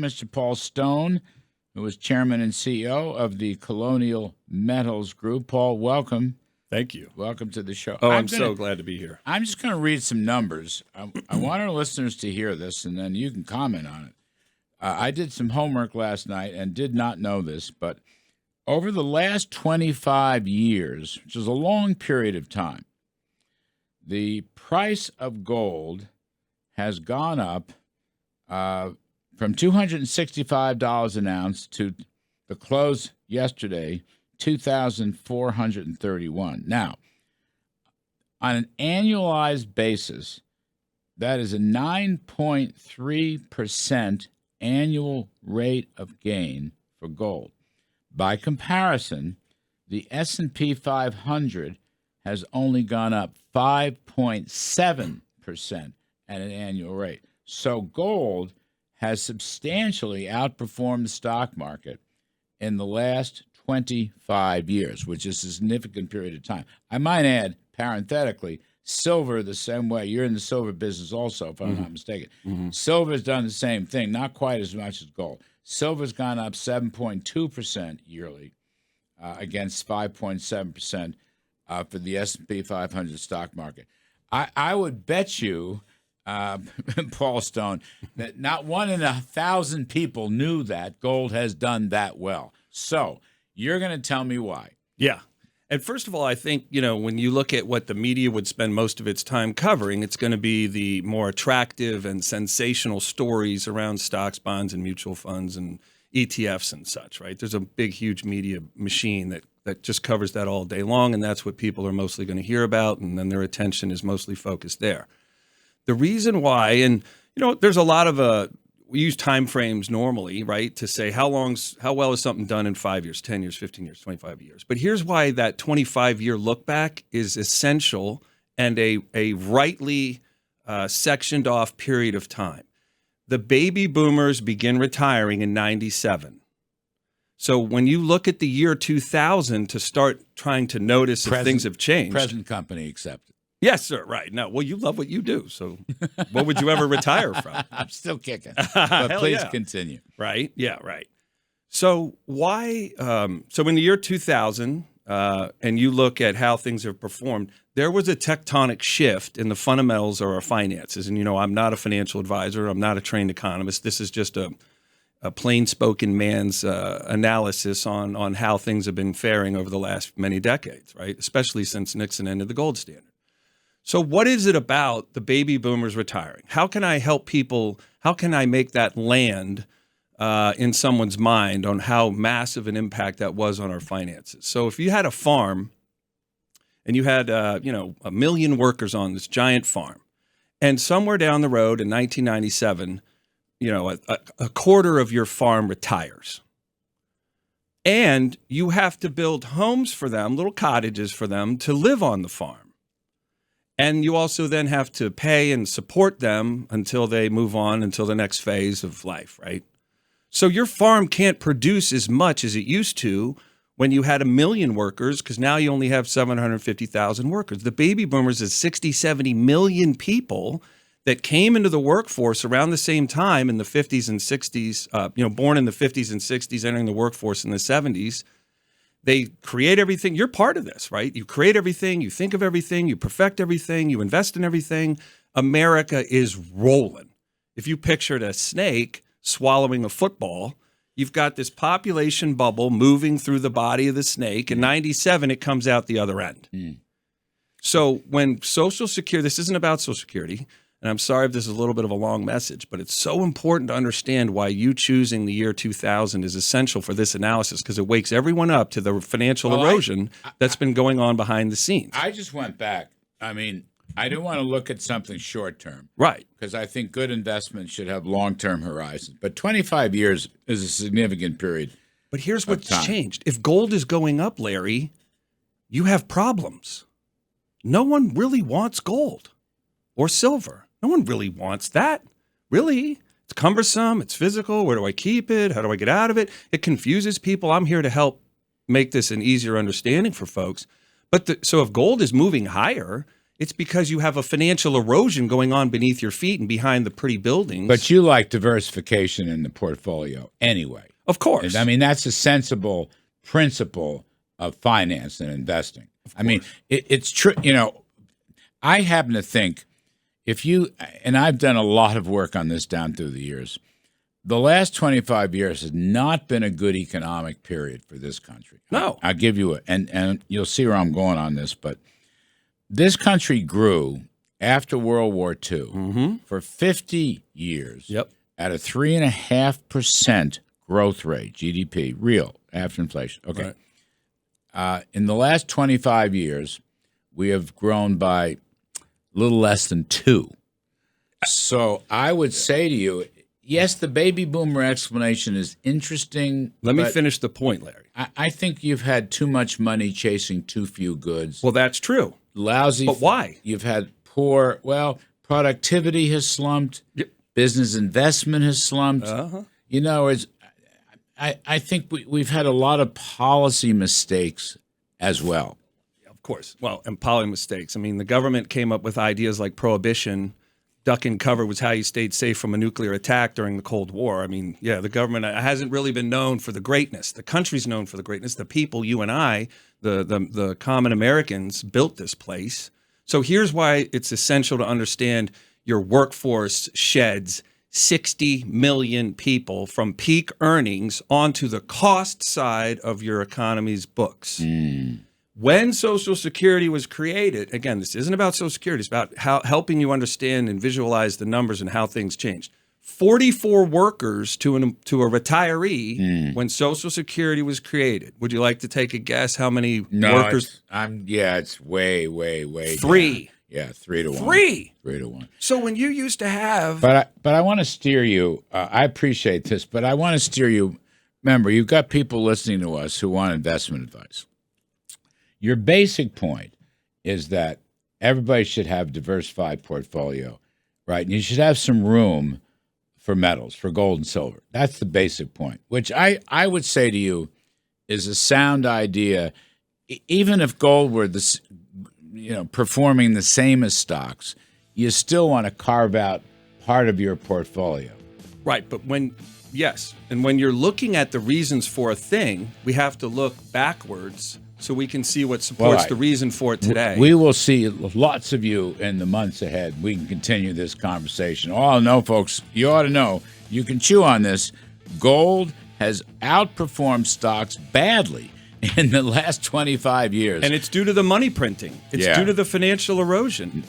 Mr. Paul Stone, who is chairman and CEO of the Colonial Metals Group. Paul, welcome. Thank you. Welcome to the show. Oh, I'm so glad to be here. I'm just going to read some numbers. I want our listeners to hear this, and then you can comment on it. I did some homework last night and did not know this, but over the last 25 years, which is a long period of time, the price of gold has gone up from $265 an ounce to the close yesterday, $2,431. Now, on an annualized basis, that is a 9.3% annual rate of gain for gold. By comparison, the S&P 500 has only gone up 5.7% at an annual rate. So gold has substantially outperformed the stock market in the last 25 years, which is a significant period of time. I might add, parenthetically, silver the same way. You're in the silver business also, if I'm not mistaken. Silver's done the same thing, not quite as much as gold. Silver's gone up 7.2% yearly against 5.7% for the S&P 500 stock market. I would bet you, Paul Stone, that not 1 in 1,000 people knew that gold has done that well. So you're going to tell me why. Yeah. And first of all, I think, when you look at what the media would spend most of its time covering, it's going to be the more attractive and sensational stories around stocks, bonds, and mutual funds and ETFs and such, right? There's a big, huge media machine that just covers that all day long, and that's what people are mostly going to hear about, and then their attention is mostly focused there. The reason why, and, there's a lot of we use time frames normally, right, to say how well is something done in 5 years, 10 years, 15 years, 25 years. But here's why that 25-year look back is essential and a rightly sectioned off period of time. The baby boomers begin retiring in 97. So when you look at the year 2000 to start trying to notice if things have changed. Present company accepted. Yes, sir. Right. No, well, you love what you do. So what would you ever retire from? I'm still kicking. But please yeah. continue. Right. Yeah, right. So why so in the year 2000, and you look at how things have performed, there was a tectonic shift in the fundamentals of our finances. And, I'm not a financial advisor. I'm not a trained economist. This is just a plain-spoken man's analysis on how things have been faring over the last many decades, right? Especially since Nixon ended the gold standard. So what is it about the baby boomers retiring? How can I help people? How can I make that land in someone's mind on how massive an impact that was on our finances? So if you had a farm and you had, 1 million workers on this giant farm, and somewhere down the road in 1997, a quarter of your farm retires, and you have to build homes for them, little cottages for them to live on the farm. And you also then have to pay and support them until they move on until the next phase of life, right? So your farm can't produce as much as it used to when you had 1 million workers, because now you only have 750,000 workers. The baby boomers is 60, 70 million people that came into the workforce around the same time in the 50s and 60s, born in the 50s and 60s, entering the workforce in the 70s. They create everything. You're part of this, right? You create everything. You think of everything. You perfect everything. You invest in everything. America is rolling. If you pictured a snake swallowing a football, you've got this population bubble moving through the body of the snake. In 97, it comes out the other end. So when Social Security, this isn't about Social Security, and I'm sorry if this is a little bit of a long message, but it's so important to understand why you choosing the year 2000 is essential for this analysis, because it wakes everyone up to the financial erosion that's been going on behind the scenes. I just went back. I didn't want to look at something short term. Right. Because I think good investments should have long-term horizons. But 25 years is a significant period. But here's what's changed. If gold is going up, Larry, you have problems. No one really wants gold or silver. No one really wants that. Really? It's cumbersome. It's physical. Where do I keep it? How do I get out of it? It confuses people. I'm here to help make this an easier understanding for folks. So if gold is moving higher, It's because you have a financial erosion going on beneath your feet and behind the pretty buildings. But you like diversification in the portfolio anyway. Of course. I mean, that's a sensible principle of finance and investing. I mean, it's true. You know, I happen to think if you, and I've done a lot of work on this down through the years, the last 25 years has not been a good economic period for this country. No. I'll give you and you'll see where I'm going on this, but this country grew after World War II for 50 years at a 3.5% growth rate, GDP, real, after inflation. Okay. Right. In the last 25 years, we have grown by a little less than 2. So I would say to you, yes, the baby boomer explanation is interesting. Let me finish the point, Larry. I think you've had too much money chasing too few goods. Well, that's true. Lousy. But why? You've had poor, productivity has slumped. Yep. Business investment has slumped. You know, I think we've had a lot of policy mistakes as well. Of course. Well, and policy mistakes. I mean, the government came up with ideas like prohibition. Duck and cover was how you stayed safe from a nuclear attack during the Cold War. I mean, yeah, the government hasn't really been known for the greatness. The country's known for the greatness. The people, you and I, the common Americans, built this place. So here's why it's essential to understand your workforce sheds 60 million people from peak earnings onto the cost side of your economy's books. When Social Security was created, again, this isn't about Social Security, it's about helping you understand and visualize the numbers and how things changed. 44 workers to a retiree when Social Security was created. Would you like to take a guess how many workers? It's way, way, way 3. down. Yeah, 3 to 1. 3? 3 to 1. So when you used to have... But I want to steer you. I appreciate this, but I want to steer you. Remember, you've got people listening to us who want investment advice. Your basic point is that everybody should have a diversified portfolio, right? And you should have some room for metals, for gold and silver. That's the basic point, which I would say to you is a sound idea. Even if gold were performing the same as stocks, you still want to carve out part of your portfolio. Right, but when you're looking at the reasons for a thing, we have to look backwards so we can see what supports the reason for it today. We will see lots of you in the months ahead. We can continue this conversation. All I know, folks, you ought to know, you can chew on this. Gold has outperformed stocks badly in the last 25 years. And it's due to the money printing. It's due to the financial erosion.